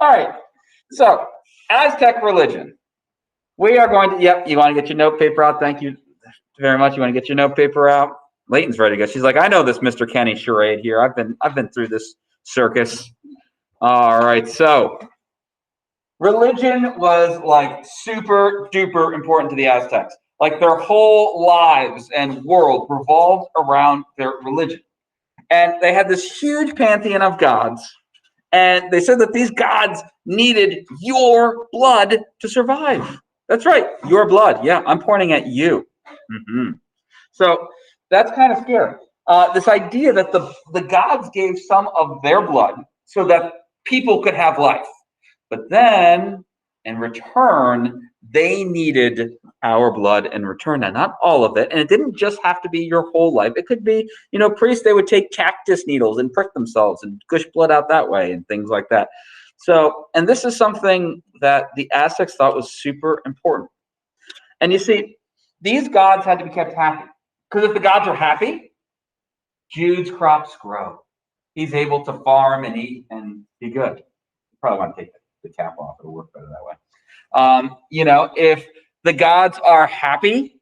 All right. So, Aztec religion. We are going to, yep, you want to get your note paper out? Thank you very much. You want to get your note paper out? Layton's ready to go. She's like, I know this Mr. Kenny charade here. I've been through this circus. All right. So, religion was like super duper important to the Aztecs. Like their whole lives and world revolved around their religion. And they had this huge pantheon of gods. And they said that these gods needed your blood to survive. That's right, your blood. Yeah, I'm pointing at you. So that's kind of scary. This idea that the gods gave some of their blood so that people could have life. But then, in return, they needed our blood in return. Now, not all of it. And it didn't just have to be your whole life. It could be, priests, they would take cactus needles and prick themselves and gush blood out that way and things like that. So, and this is something that the Aztecs thought was super important. And you see, these gods had to be kept happy. Because if the gods are happy, Jude's crops grow. He's able to farm and eat and be good. You probably want to take the cap off. It'll work better that way. If the gods are happy,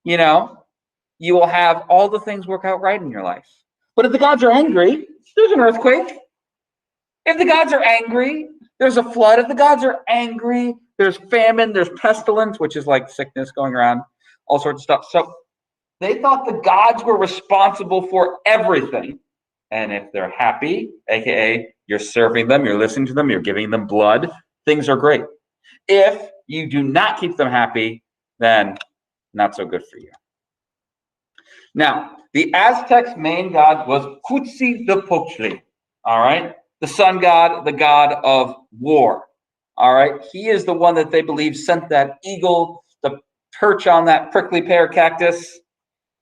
you will have all the things work out right in your life. But if the gods are angry, there's an earthquake. If the gods are angry, there's a flood. If the gods are angry, there's famine, there's pestilence, which is like sickness going around, all sorts of stuff. So they thought the gods were responsible for everything. And if they're happy, aka you're serving them, you're listening to them, you're giving them blood, things are great. If you do not keep them happy, then not so good for you. Now, the Aztecs' main god was Huitzilopochtli, all right? The sun god, the god of war, all right? He is the one that they believe sent that eagle to perch on that prickly pear cactus,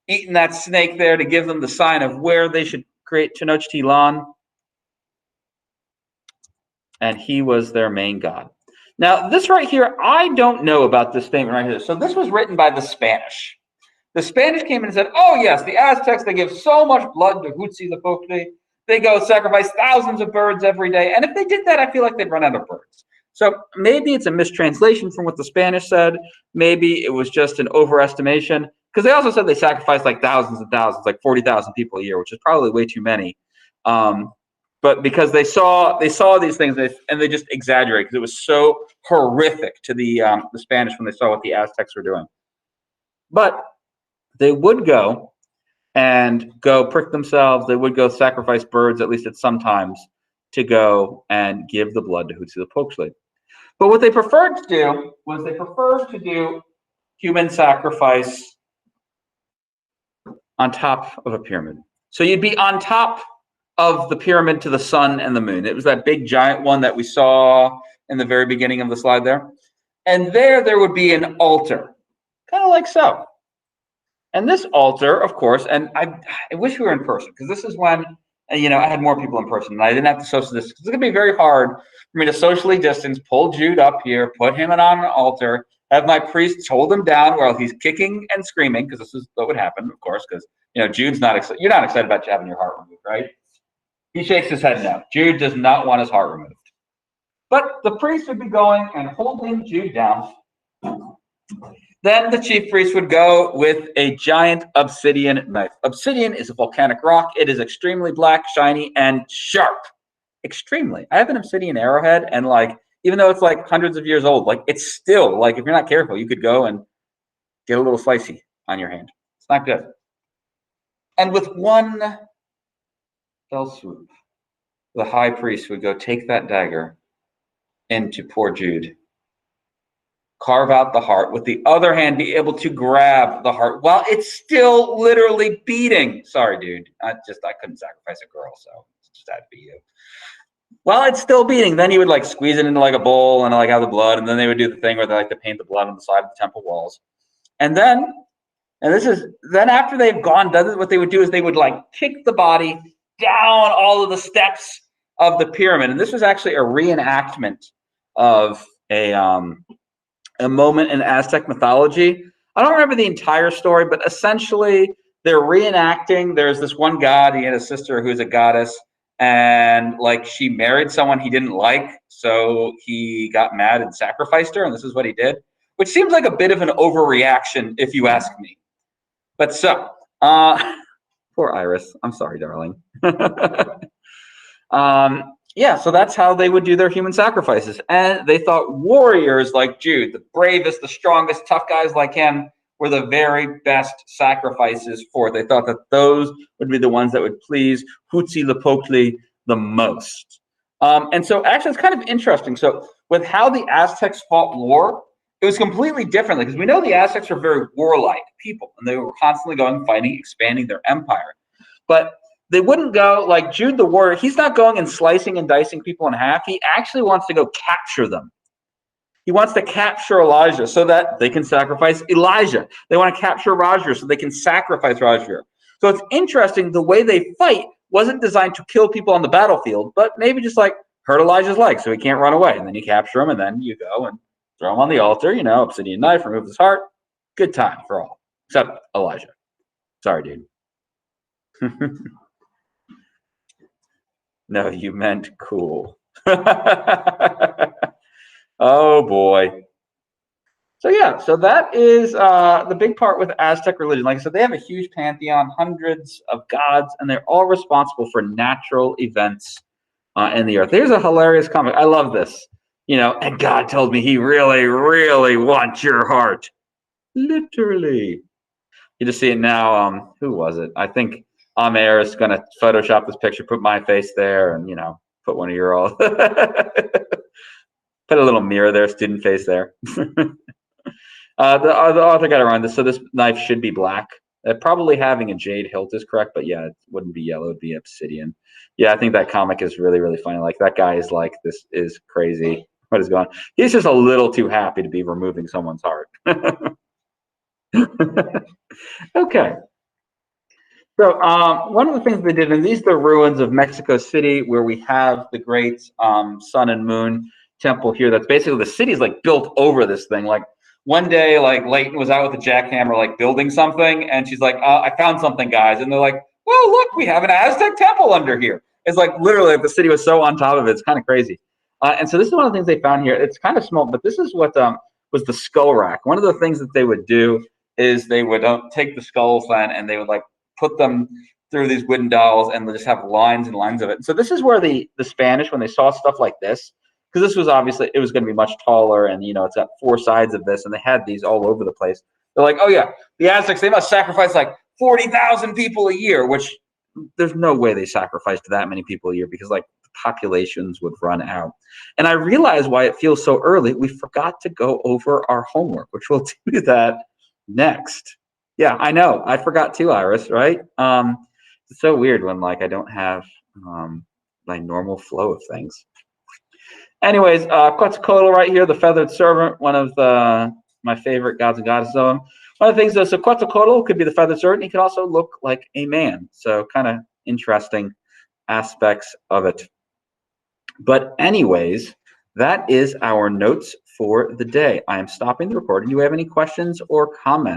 eating that snake there to give them the sign of where they should create Tenochtitlan. And he was their main god. Now, this right here, I don't know about this statement right here. So this was written by the Spanish. The Spanish came in and said, oh, yes, the Aztecs, they give so much blood to Huitzilopochtli. They go sacrifice thousands of birds every day. And if they did that, I feel like they'd run out of birds. So maybe it's a mistranslation from what the Spanish said. Maybe it was just an overestimation. Because they also said they sacrificed like thousands and thousands, like 40,000 people a year, which is probably way too many. But because they saw these things and they just exaggerate because it was so horrific to the Spanish when they saw what the Aztecs were doing. But they would go prick themselves. They would go sacrifice birds, at least at some times, to go and give the blood to Huitzilopochtli. But what they preferred to do was they preferred to do human sacrifice on top of a pyramid. So you'd be on top of the pyramid to the sun and the moon. It was that big giant one that we saw in the very beginning of the slide there. And there would be an altar, kind of like so. And this altar, of course, and I wish we were in person, because this is when, I had more people in person and I didn't have to social distance. It's going to be very hard for me to socially distance, pull Jude up here, put him on an altar, have my priest hold him down while he's kicking and screaming, because this is what would happen, of course, because, Jude's not excited. You're not excited about having your heart removed, right? He shakes his head no. Jude does not want his heart removed. But the priest would be going and holding Jude down. Then the chief priest would go with a giant obsidian knife. Obsidian is a volcanic rock. It is extremely black, shiny, and sharp. Extremely. I have an obsidian arrowhead, and even though it's hundreds of years old, it's still if you're not careful, you could go and get a little slicey on your hand. It's not good. And with one fell swoop, the high priest would go take that dagger into poor Jude, carve out the heart, with the other hand be able to grab the heart while it's still literally beating. Sorry, dude. I couldn't sacrifice a girl, so it just had to be you. While it's still beating, then he would squeeze it into a bowl and have the blood, and then they would do the thing where they to paint the blood on the side of the temple walls. And then after they've done it, what they would do is they would kick the body down all of the steps of the pyramid. And this was actually a reenactment of a moment in Aztec mythology. I don't remember the entire story, but essentially they're reenacting. There's this one god. He had a sister who's a goddess, and like she married someone he didn't like, so he got mad and sacrificed her, and this is what he did, which seems like a bit of an overreaction if you ask me. But so, poor Iris. I'm sorry, darling. Yeah, so that's how they would do their human sacrifices. And they thought warriors like Jude, the bravest, the strongest, tough guys like him, were the very best sacrifices for it. They thought that those would be the ones that would please Huitzilopochtli the most. And so actually it's kind of interesting. So with how the Aztecs fought war, it was completely different because we know the Aztecs are very warlike people, and they were constantly going, fighting, expanding their empire. But they wouldn't go like Jude the warrior. He's not going and slicing and dicing people in half. He actually wants to go capture them. He wants to capture Elijah so that they can sacrifice Elijah. They want to capture Roger so they can sacrifice Roger. So it's interesting, the way they fight wasn't designed to kill people on the battlefield, but maybe just like hurt Elijah's leg so he can't run away. And then you capture him, and then you go and throw him on the altar, obsidian knife, remove his heart. Good time for all, except Elijah. Sorry, dude. No, you meant cool. Oh boy. So yeah, so that is the big part with Aztec religion. Like I said, they have a huge pantheon, hundreds of gods, and they're all responsible for natural events in the earth. There's a hilarious comic. I love this. And God told me he really, really wants your heart. Literally. You just see it now. Who was it? I think Amer is going to Photoshop this picture, put my face there, and, put one of your all. Put a little mirror there, student face there. The author got around this. So this knife should be black. Probably having a jade hilt is correct, but yeah, it wouldn't be yellow. It'd be obsidian. Yeah, I think that comic is really, really funny. Like, that guy is like, this is crazy. What is going on? He's just a little too happy to be removing someone's heart. Okay. So one of the things they did, and these are the ruins of Mexico City, where we have the great sun and moon temple here. That's basically, the city's like built over this thing. Like, one day, like, Leighton was out with a jackhammer, like building something, and she's like, I found something, guys. And they're like, well, look, we have an Aztec temple under here. It's like, literally, the city was so on top of it. It's kind of crazy. And so this is one of the things they found here. It's kind of small, but this is what was the skull rack. One of the things that they would do is they would take the skulls then, and they would like put them through these wooden dowels, and they just have lines and lines of it. So this is where the Spanish, when they saw stuff like this, because this was obviously, it was going to be much taller, and it's got four sides of this, and they had these all over the place. They're like, oh yeah, the Aztecs, they must sacrifice like 40,000 people a year, which there's no way they sacrificed that many people a year, because like the populations would run out. And I realize why it feels so early. We forgot to go over our homework, which we'll do that next. Yeah, I know. I forgot too, Iris, right? It's so weird when like I don't have my normal flow of things. Anyways, Quetzalcoatl right here, the feathered servant, one of my favorite gods and goddesses of them. One of the things is, so Quetzalcoatl could be the feathered servant. He could also look like a man. So kind of interesting aspects of it. But anyways, that is our notes for the day. I am stopping the recording. Do you have any questions or comments?